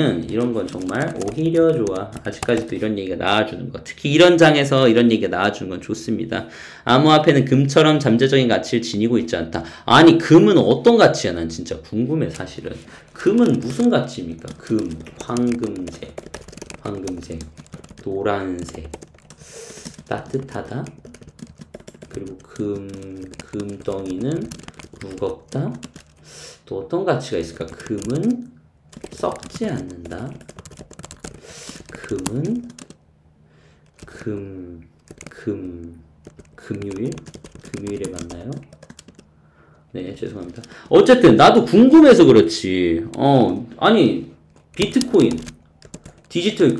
정말 오히려 좋아. 아직까지도 이런 얘기가 나와주는 거. 특히 이런 장에서 이런 얘기가 나와주는 건 좋습니다. 암호화폐는 금처럼 잠재적인 가치를 지니고 있지 않다. 아니, 금은 어떤 가치야? 난 진짜 궁금해, 사실은. 금은 무슨 가치입니까? 금, 황금색, 노란색, 따뜻하다? 그리고 금덩이는 무겁다? 또 어떤 가치가 있을까? 금은 썩지 않는다. 금은 금요일에 만나요? 네, 죄송합니다. 어쨌든 나도 궁금해서 그렇지. 아니 비트코인, 디지털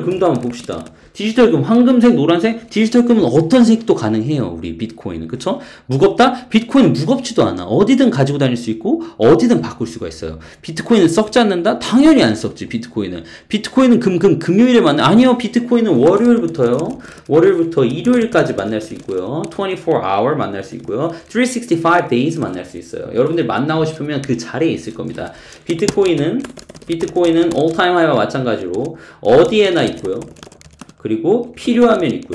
금도 한번 봅시다. 디지털 금, 황금색, 노란색, 디지털 금은 어떤 색도 가능해요. 우리 비트코인은. 그쵸? 무겁다? 비트코인은 무겁지도 않아. 어디든 가지고 다닐 수 있고 어디든 바꿀 수가 있어요. 비트코인은 썩지 않는다? 당연히 안 썩지. 비트코인은 금요일에 아니요. 비트코인은 월요일부터 일요일까지 만날 수 있고요. 24hour 만날 수 있고요. 365 days 만날 수 있어요. 여러분들 만나고 싶으면 그 자리에 있을 겁니다. 비트코인은 all time high와 마찬가지로 어디에나 있고요. 그리고 필요하면 있고.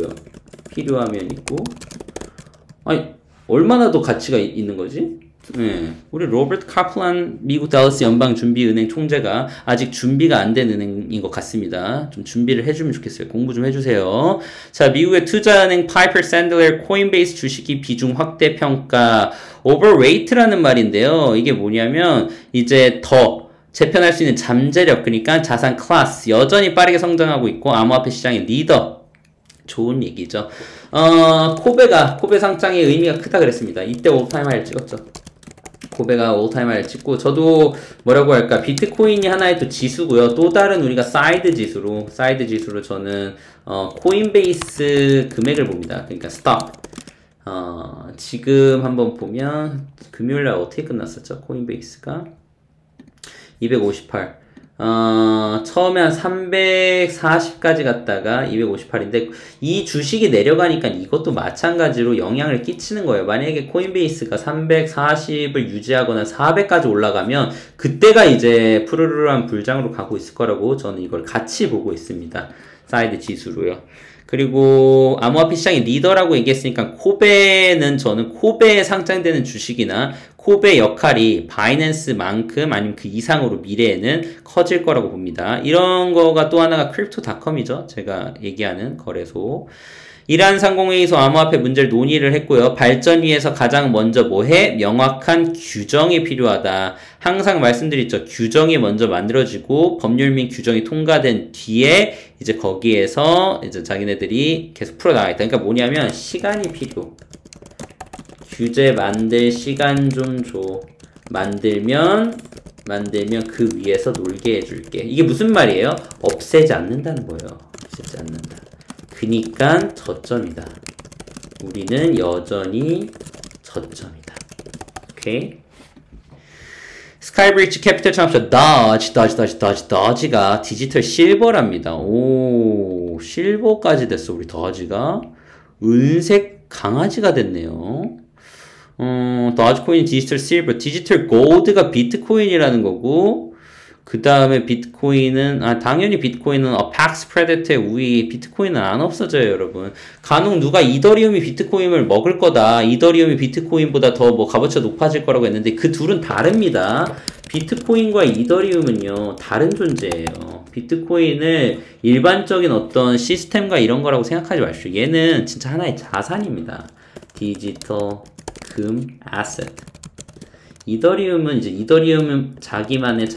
아니, 얼마나 더 가치가 있는 거지? 네, 우리 로버트 카플란 미국 달러스 연방준비은행 총재가 아직 준비가 안 된 은행인 것 같습니다. 좀 준비를 해주면 좋겠어요. 공부 좀 해주세요. 자, 미국의 투자은행 파이퍼 샌들러 코인베이스 주식이 비중 확대 평가 overweight라는 말인데요. 이게 뭐냐면 이제 더 재편할 수 있는 잠재력, 그러니까 자산 클래스 여전히 빠르게 성장하고 있고 암호화폐 시장의 리더. 좋은 얘기죠. 코베 상장의 의미가 크다 그랬습니다. 이때 올타임 하이를 찍었죠. 코베가 올타임 하이를 찍고, 저도 뭐라고 할까, 비트코인이 하나의 또 지수고요. 또 다른 우리가 사이드 지수로 저는 코인베이스 금액을 봅니다. 그러니까 스톡. 지금 한번 보면 금요일날 어떻게 끝났었죠? 코인베이스가 258. 처음에 한 340까지 갔다가 258인데 이 주식이 내려가니까 이것도 마찬가지로 영향을 끼치는 거예요. 만약에 코인베이스가 340을 유지하거나 400까지 올라가면 그때가 이제 푸르르한 불장으로 가고 있을 거라고 저는 이걸 같이 보고 있습니다. 사이드 지수로요. 그리고 암호화폐 시장의 리더라고 얘기했으니까 코베는 저는 코베에 상장되는 주식이나 코베 역할이 바이낸스만큼 아니면 그 이상으로 미래에는 커질 거라고 봅니다. 이런 거가 또 하나가 크립토닷컴이죠. 제가 얘기하는 거래소. 이란 상공회의소 암호화폐 문제를 논의를 했고요. 발전 위해서 가장 먼저 뭐해? 명확한 규정이 필요하다. 항상 말씀드렸죠. 규정이 먼저 만들어지고 법률 및 규정이 통과된 뒤에 이제 거기에서 이제 자기네들이 계속 풀어나가겠다. 그러니까 뭐냐면 시간이 필요. 규제 만들 시간 좀 줘. 만들면 그 위에서 놀게 해줄게. 이게 무슨 말이에요? 없애지 않는다는 거예요. 없애지 않는다. 그니까 저점이다. 우리는 여전히 저점이다. 오케이? 스카이브리지 캐피털 창업자 더지가 디지털 실버랍니다. 오, 실버까지 됐어. 우리 더지가 은색 강아지가 됐네요. 더지코인 디지털 실버, 디지털 골드가 비트코인이라는 거고, 그 다음에 비트코인은, 당연히 비트코인은 어팍스 프레데터의 우위, 비트코인은 안 없어져요, 여러분. 간혹 누가 이더리움이 비트코인을 먹을 거다, 이더리움이 비트코인보다 더 뭐 값어치가 높아질 거라고 했는데 그 둘은 다릅니다. 비트코인과 이더리움은요, 다른 존재예요. 비트코인을 일반적인 어떤 시스템과 이런 거라고 생각하지 마십시오. 얘는 진짜 하나의 자산입니다. 디지털 금 아셋. 이더리움은 자기만의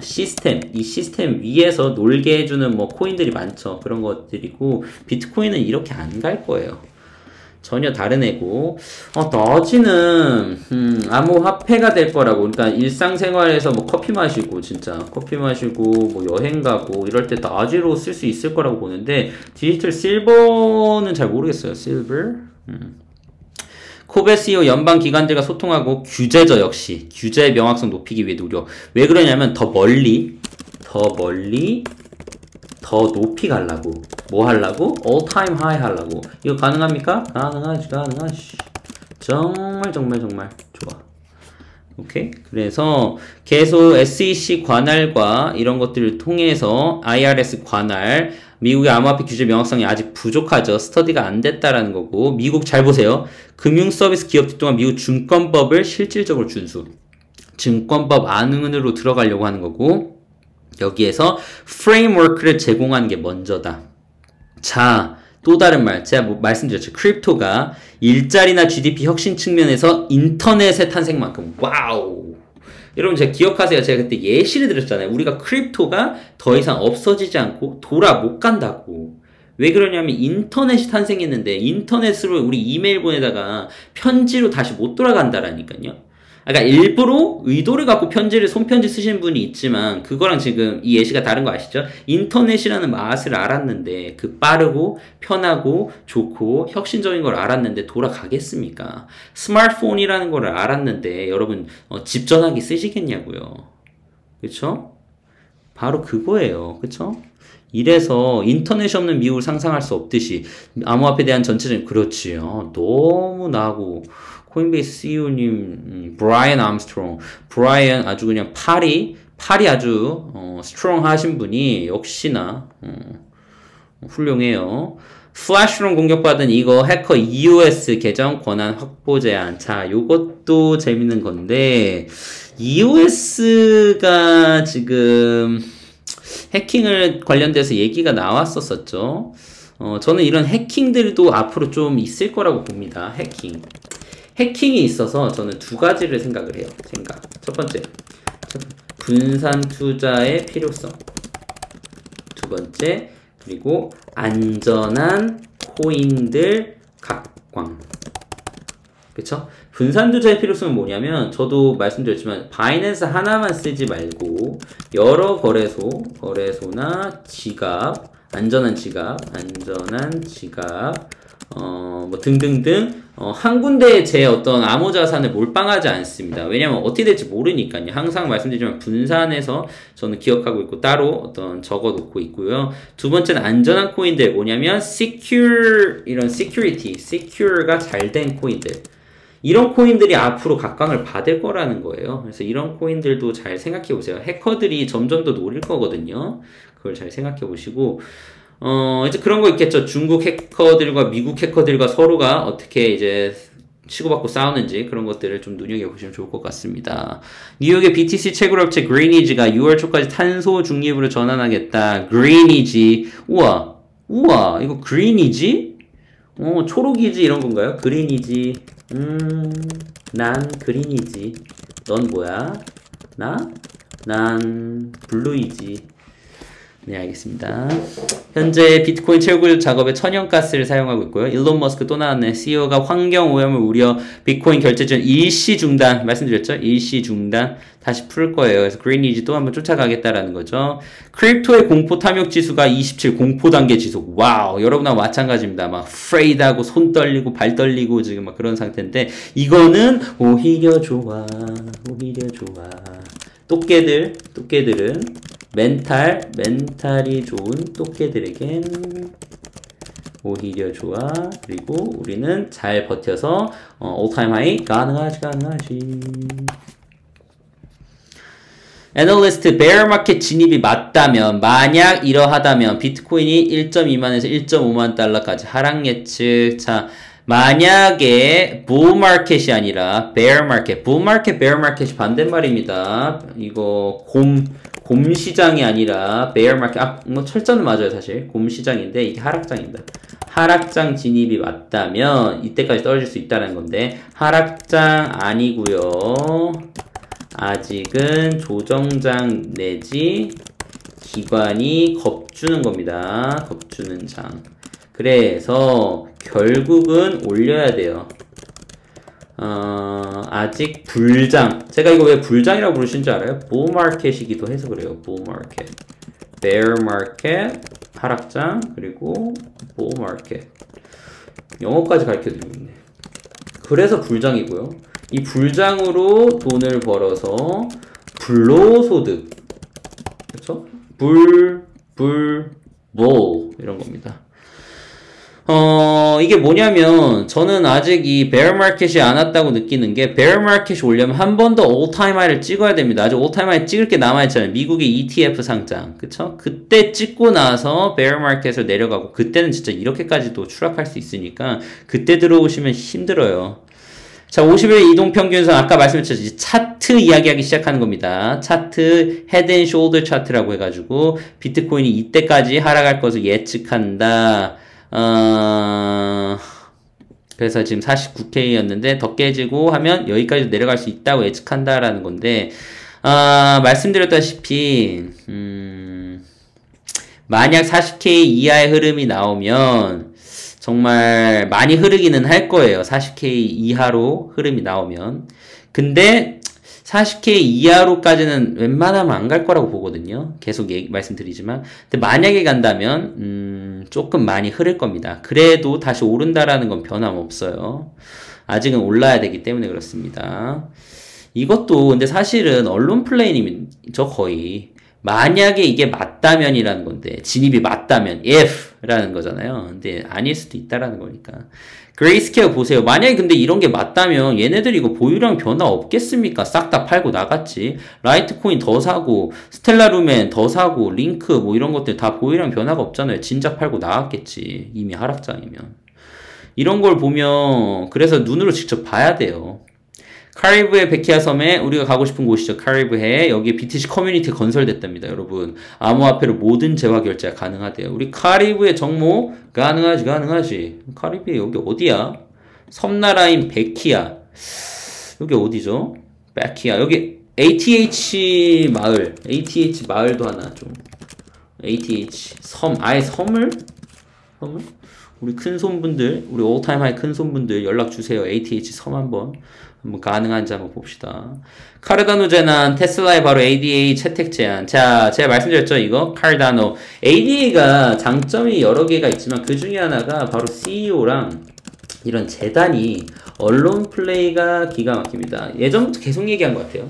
시스템, 이 시스템 위에서 놀게 해주는 뭐 코인들이 많죠. 그런 것들이고, 비트코인은 이렇게 안 갈 거예요. 전혀 다른 애고, 더지는 암호화폐가 될 거라고. 그러니까 일상생활에서 뭐 커피 마시고 뭐 여행 가고 이럴 때 더지로 쓸 수 있을 거라고 보는데, 디지털 실버는 잘 모르겠어요. 실버. 코베 CEO 연방 기관들과 소통하고 규제죠. 역시 규제의 명확성 높이기 위해 노력. 왜 그러냐면 더 멀리 더 높이 가려고. 뭐 하려고? all time high 하려고. 이거 가능합니까? 가능하지. 정말 좋아. 오케이? 그래서 계속 SEC 관할과 이런 것들을 통해서 IRS 관할, 미국의 암호화폐 규제 명확성이 아직 부족하죠. 스터디가 안 됐다라는 거고, 미국 잘 보세요. 금융서비스 기업들 동안 미국 증권법을 실질적으로 준수. 증권법 안으로 들어가려고 하는 거고, 여기에서 프레임워크를 제공하는 게 먼저다. 자, 또 다른 말, 제가 말씀드렸죠. 크립토가 일자리나 GDP 혁신 측면에서 인터넷의 탄생만큼, 와우! 여러분, 제가 기억하세요. 제가 그때 예시를 드렸잖아요. 우리가 크립토가 더 이상 없어지지 않고 돌아 못 간다고. 왜 그러냐면 인터넷이 탄생했는데 인터넷으로 우리 이메일 보내다가 편지로 다시 못 돌아간다라니까요. 그러니까 일부러 의도를 갖고 손편지 쓰시는 분이 있지만, 그거랑 지금 이 예시가 다른 거 아시죠? 인터넷이라는 맛을 알았는데, 그 빠르고 편하고 좋고 혁신적인 걸 알았는데 돌아가겠습니까? 스마트폰이라는 걸 알았는데 여러분 집 전화기 쓰시겠냐고요. 그쵸? 바로 그거예요. 그쵸? 이래서 인터넷이 없는 미국을 상상할 수 없듯이 암호화폐에 대한 전체적인, 그렇지요. 너무 나고 코인베이스 CEO님, 브라이언 암스트롱. 브라이언 아주 그냥 팔이 아주, 스트롱 하신 분이 역시나, 훌륭해요. 플래시로 공격받은 이거 해커 EOS 계정 권한 확보 제한. 자, 요것도 재밌는 건데 EOS가 지금 해킹을 관련돼서 얘기가 나왔었죠. 저는 이런 해킹들도 앞으로 좀 있을 거라고 봅니다. 해킹이 있어서 저는 두 가지를 생각을 해요. 첫 번째, 분산 투자의 필요성. 두 번째, 그리고 안전한 코인들 각광. 그쵸? 분산 투자의 필요성은 뭐냐면, 저도 말씀드렸지만, 바이낸스 하나만 쓰지 말고, 여러 거래소나 지갑, 안전한 지갑, 뭐 등등등, 한 군데에 제 어떤 암호 자산을 몰빵하지 않습니다. 왜냐면 어떻게 될지 모르니까요. 항상 말씀드리지만 분산해서 저는 기억하고 있고 따로 어떤 적어 놓고 있고요. 두 번째는 안전한 코인들 뭐냐면 이런 secure가 잘 된 코인들. 이런 코인들이 앞으로 각광을 받을 거라는 거예요. 그래서 이런 코인들도 잘 생각해 보세요. 해커들이 점점 더 노릴 거거든요. 그걸 잘 생각해 보시고, 이제 그런 거 있겠죠. 중국 해커들과 미국 해커들과 서로가 어떻게 이제 치고받고 싸우는지 그런 것들을 좀 눈여겨보시면 좋을 것 같습니다. 뉴욕의 BTC 채굴업체 그리니지가 6월 초까지 탄소 중립으로 전환하겠다. 그리니지. 우와, 이거 그리니지? 초록이지 이런 건가요? 그리니지. 난 그린이지. 넌 뭐야? 난 블루이지. 네, 알겠습니다. 현재 비트코인 채굴 작업에 천연가스를 사용하고 있고요. 일론 머스크 또 나왔네. CEO가 환경 오염을 우려 비트코인 결제 전 일시 중단. 말씀드렸죠? 일시 중단. 다시 풀 거예요. 그래서 그린이지 또 한번 쫓아가겠다라는 거죠. 크립토의 공포 탐욕 지수가 27 공포 단계 지속. 와우. 여러분하고 마찬가지입니다. 막 afraid하고 손 떨리고 발 떨리고 지금 막 그런 상태인데 이거는 오히려 좋아. 똑개들은 멘탈이 좋은 똑개들에겐 오히려 좋아. 그리고 우리는 잘 버텨서 올타임 하이 가능하지. 애널리스트 베어 마켓 진입이 맞다면, 만약 이러하다면 비트코인이 1.2만에서 1.5만 달러까지 하락 예측. 자, 만약에 bull 마켓이 아니라 bear 마켓, bull 마켓, bear 마켓이 반대말입니다. 이거 곰 시장이 아니라 bear 마켓. 뭐 철자는 맞아요, 사실. 곰 시장인데 이게 하락장입니다. 하락장 진입이 맞다면 이때까지 떨어질 수 있다는 건데 하락장 아니고요. 아직은 조정장 내지 기관이 겁주는 겁니다. 겁주는 장. 그래서 결국은 올려야 돼요. 아직 불장. 제가 이거 왜 불장이라고 부르신 줄 알아요? bull market이기도 해서 그래요. bull market, bear market, 하락장, 그리고 bull market. 영어까지 가르쳐드리고 있네. 그래서 불장이고요. 이 불장으로 돈을 벌어서 불로소득, 그렇죠? bull 이런 겁니다. 이게 뭐냐면 저는 아직 이 bear market이 안 왔다고 느끼는 게 bear market이 오려면 한 번 더 all time high를 찍어야 됩니다. 아직 all time high 찍을 게 남아있잖아요. 미국의 ETF 상장, 그쵸? 그때 찍고 나서 bear market을 내려가고 그때는 진짜 이렇게까지도 추락할 수 있으니까 그때 들어오시면 힘들어요. 자, 50일 이동평균선 아까 말씀드렸듯이 차트 이야기하기 시작하는 겁니다. 차트, 헤드 앤 숄더 차트라고 해가지고 비트코인이 이때까지 하락할 것을 예측한다. 그래서 지금 49K였는데 더 깨지고 하면 여기까지 내려갈 수 있다고 예측한다라는 건데, 말씀드렸다시피, 만약 40K 이하의 흐름이 나오면 정말 많이 흐르기는 할 거예요. 40K 이하로 흐름이 나오면. 근데 40K 이하로까지는 웬만하면 안 갈 거라고 보거든요. 계속 말씀드리지만. 근데 만약에 간다면, 조금 많이 흐를 겁니다. 그래도 다시 오른다라는 건 변함없어요. 아직은 올라야 되기 때문에 그렇습니다. 이것도 근데 사실은 언론 플레이님이죠, 거의. 만약에 이게 맞다면이라는 건데, 진입이 맞다면, if 라는 거잖아요. 근데 아닐 수도 있다라는 거니까. 그레이스케어 보세요. 만약에 근데 이런 게 맞다면 얘네들 이거 보유량 변화 없겠습니까? 싹 다 팔고 나갔지. 라이트코인 더 사고 스텔라루멘 더 사고 링크 뭐 이런 것들 다 보유량 변화가 없잖아요. 진작 팔고 나갔겠지. 이미 하락장이면. 이런 걸 보면 그래서 눈으로 직접 봐야 돼요. 카리브해 백희야 섬에 우리가 가고 싶은 곳이죠. 카리브해. 여기에 BTC 커뮤니티 건설됐답니다. 여러분. 암호화폐로 모든 재화 결제가 가능하대요. 우리 카리브해 정모 가능하지. 카리브해 여기 어디야? 섬나라인 백희야. 여기 어디죠? 백희야. 여기 ATH 마을. ATH 마을도 하나 좀. ATH 섬. 아예 섬을? 우리 큰손분들, 우리 올타임 하이 큰손분들 연락 주세요. ATH 섬 한번 가능한지 한번 봅시다. 카르다노 제난, 테슬라의 바로 ADA 채택 제한. 자, 제가 말씀드렸죠, 이거? 카르다노. ADA가 장점이 여러 개가 있지만 그 중에 하나가 바로 CEO랑 이런 재단이 언론 플레이가 기가 막힙니다. 예전부터 계속 얘기한 것 같아요.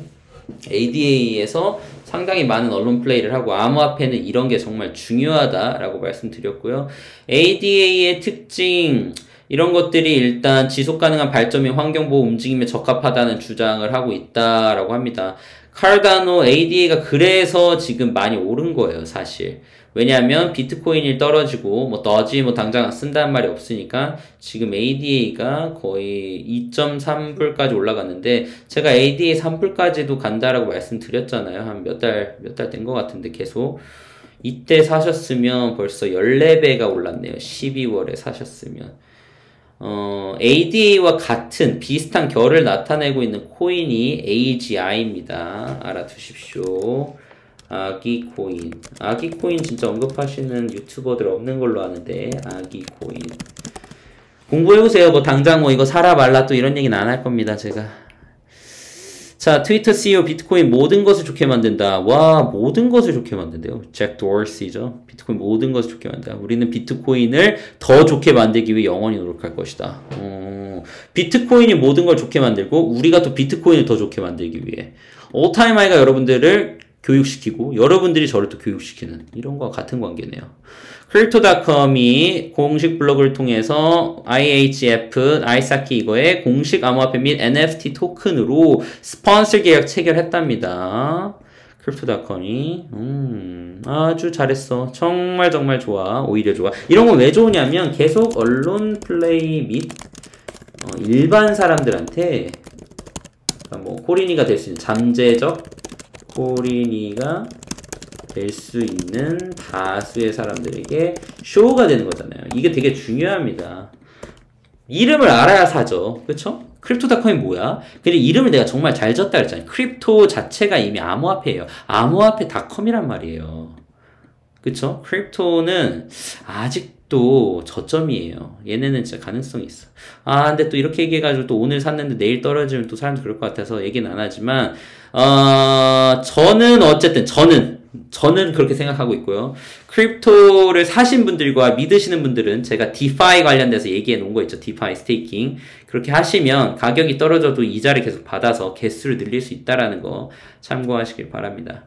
ADA에서 상당히 많은 언론 플레이를 하고 암호화폐는 이런 게 정말 중요하다라고 말씀드렸고요. ADA의 특징 이런 것들이 일단 지속 가능한 발전 및 환경보호 움직임에 적합하다는 주장을 하고 있다라고 합니다. 카르다노 ADA가 그래서 지금 많이 오른 거예요, 사실. 왜냐하면 비트코인이 떨어지고 뭐 더지 뭐 당장 쓴다는 말이 없으니까 지금 ADA가 거의 2.3불까지 올라갔는데 제가 ADA 3불까지도 간다라고 말씀드렸잖아요. 한 몇 달 된 것 같은데 계속 이때 사셨으면 벌써 14배가 올랐네요. 12월에 사셨으면. ADA와 같은 비슷한 결을 나타내고 있는 코인이 AGI입니다. 알아두십시오. 아기코인. 아기코인 진짜 언급하시는 유튜버들 없는 걸로 아는데, 아기코인. 공부해보세요. 뭐, 당장 뭐, 이거 사라 말라 또 이런 얘기는 안 할 겁니다, 제가. 자, 트위터 CEO 비트코인 모든 것을 좋게 만든다. 와, 모든 것을 좋게 만든대요. 잭 도어시죠. 비트코인 모든 것을 좋게 만든다. 우리는 비트코인을 더 좋게 만들기 위해 영원히 노력할 것이다. 비트코인이 모든 걸 좋게 만들고, 우리가 또 비트코인을 더 좋게 만들기 위해. 올타임 하이가 여러분들을 교육시키고 여러분들이 저를 또 교육시키는 이런 거와 같은 관계네요. Crypto.com이 공식 블로그를 통해서 IHF, 아이사키 이거에 공식 암호화폐 및 NFT 토큰으로 스폰서 계약 체결했답니다. Crypto.com이 아주 잘했어. 정말 좋아. 오히려 좋아. 이런 건 왜 좋으냐면 계속 언론 플레이 및 일반 사람들한테 뭐 코린이가 될 수 있는 잠재적 코린이가 될 수 있는 다수의 사람들에게 쇼가 되는 거잖아요. 이게 되게 중요합니다. 이름을 알아야 사죠. 그쵸? 크립토닷컴이 뭐야? 근데 이름을 내가 정말 잘 졌다 그랬잖아요. 크립토 자체가 이미 암호화폐예요. 암호화폐닷컴이란 말이에요. 그쵸? 크립토는 아직도 저점이에요. 얘네는 진짜 가능성이 있어. 근데 또 이렇게 얘기해가지고 또 오늘 샀는데 내일 떨어지면 또 사람들 그럴 것 같아서 얘기는 안 하지만, 저는 어쨌든, 저는 그렇게 생각하고 있고요. 크립토를 사신 분들과 믿으시는 분들은 제가 디파이 관련돼서 얘기해 놓은 거 있죠. 디파이 스테이킹. 그렇게 하시면 가격이 떨어져도 이자를 계속 받아서 개수를 늘릴 수 있다라는 거 참고하시길 바랍니다.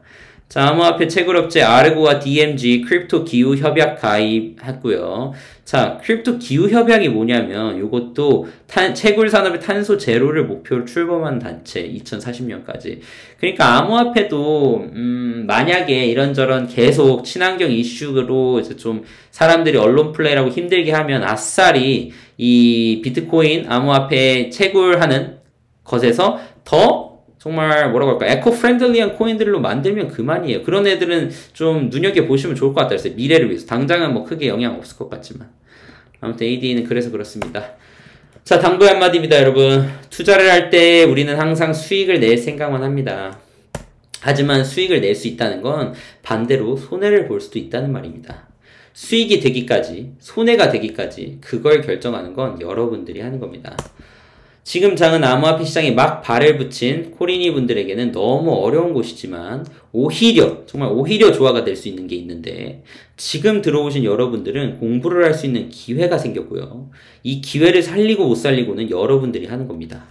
자, 암호화폐 채굴업체 아르고와 DMG 크립토 기후 협약 가입했고요. 자, 크립토 기후 협약이 뭐냐면 요것도 채굴 산업의 탄소 제로를 목표로 출범한 단체 2040년까지. 그러니까 암호화폐도 만약에 이런저런 계속 친환경 이슈로 이제 좀 사람들이 언론 플레이라고 힘들게 하면 아싸리 이 비트코인 암호화폐 채굴하는 것에서 더 정말 뭐라고 할까 에코 프렌들리한 코인들로 만들면 그만이에요. 그런 애들은 좀 눈여겨보시면 좋을 것 같다 그랬어요. 미래를 위해서. 당장은 뭐 크게 영향 없을 것 같지만 아무튼 ADA는 그래서 그렇습니다. 자, 당부의 한마디입니다. 여러분, 투자를 할 때 우리는 항상 수익을 낼 생각만 합니다. 하지만 수익을 낼 수 있다는 건 반대로 손해를 볼 수도 있다는 말입니다. 수익이 되기까지, 손해가 되기까지 그걸 결정하는 건 여러분들이 하는 겁니다. 지금 장은 암호화폐 시장에 막 발을 붙인 코리니 분들에게는 너무 어려운 곳이지만 오히려 정말 오히려 조화가 될 수 있는 게 있는데 지금 들어오신 여러분들은 공부를 할 수 있는 기회가 생겼고요. 이 기회를 살리고 못 살리고는 여러분들이 하는 겁니다.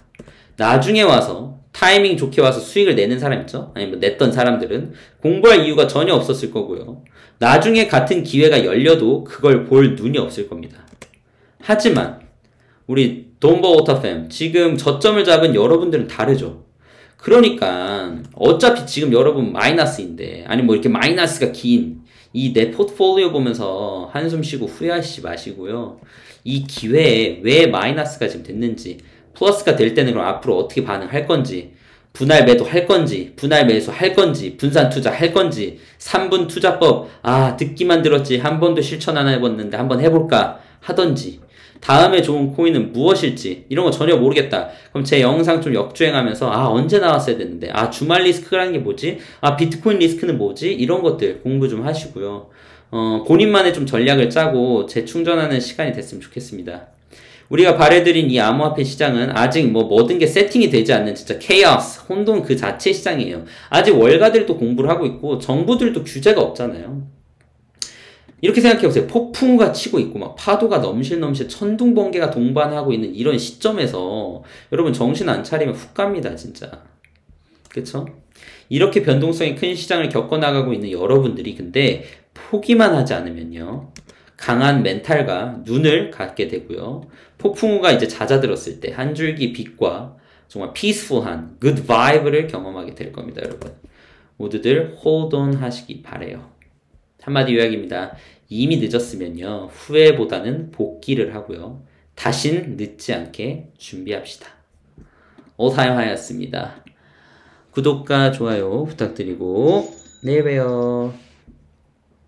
나중에 와서 타이밍 좋게 와서 수익을 내는 사람 있죠? 아니 뭐 냈던 사람들은 공부할 이유가 전혀 없었을 거고요. 나중에 같은 기회가 열려도 그걸 볼 눈이 없을 겁니다. 하지만 우리 돈버워터팸 지금 저점을 잡은 여러분들은 다르죠. 그러니까 어차피 지금 여러분 마이너스인데 아니 뭐 이렇게 마이너스가 긴 이 내 포트폴리오 보면서 한숨 쉬고 후회하시지 마시고요. 이 기회에 왜 마이너스가 지금 됐는지 플러스가 될 때는 그럼 앞으로 어떻게 반응할 건지 분할 매도 할 건지 분할 매수 할 건지 분산 투자 할 건지 3분 투자법 듣기만 들었지 한 번도 실천 안 해봤는데 한번 해볼까 하던지 다음에 좋은 코인은 무엇일지 이런 거 전혀 모르겠다. 그럼 제 영상 좀 역주행하면서 언제 나왔어야 됐는데 주말 리스크라는 게 뭐지? 비트코인 리스크는 뭐지? 이런 것들 공부 좀 하시고요. 본인만의 좀 전략을 짜고 재충전하는 시간이 됐으면 좋겠습니다. 우리가 발해드린 이 암호화폐 시장은 아직 뭐 모든 게 세팅이 되지 않는 진짜 케이오스, 혼돈 그 자체 시장이에요. 아직 월가들도 공부를 하고 있고 정부들도 규제가 없잖아요. 이렇게 생각해보세요. 폭풍우가 치고 있고 막 파도가 넘실넘실 천둥번개가 동반하고 있는 이런 시점에서 여러분 정신 안 차리면 훅 갑니다 진짜. 그쵸? 이렇게 변동성이 큰 시장을 겪어나가고 있는 여러분들이 근데 포기만 하지 않으면요 강한 멘탈과 눈을 갖게 되고요 폭풍우가 이제 잦아들었을 때 한 줄기 빛과 정말 피스풀한 good vibe를 경험하게 될 겁니다 여러분. 모두들 hold on 하시기 바래요. 한마디 요약입니다. 이미 늦었으면요 후회보다는 복귀를 하고요 다신 늦지 않게 준비합시다. 올타임 하이였습니다. 구독과 좋아요 부탁드리고 내일 봬요.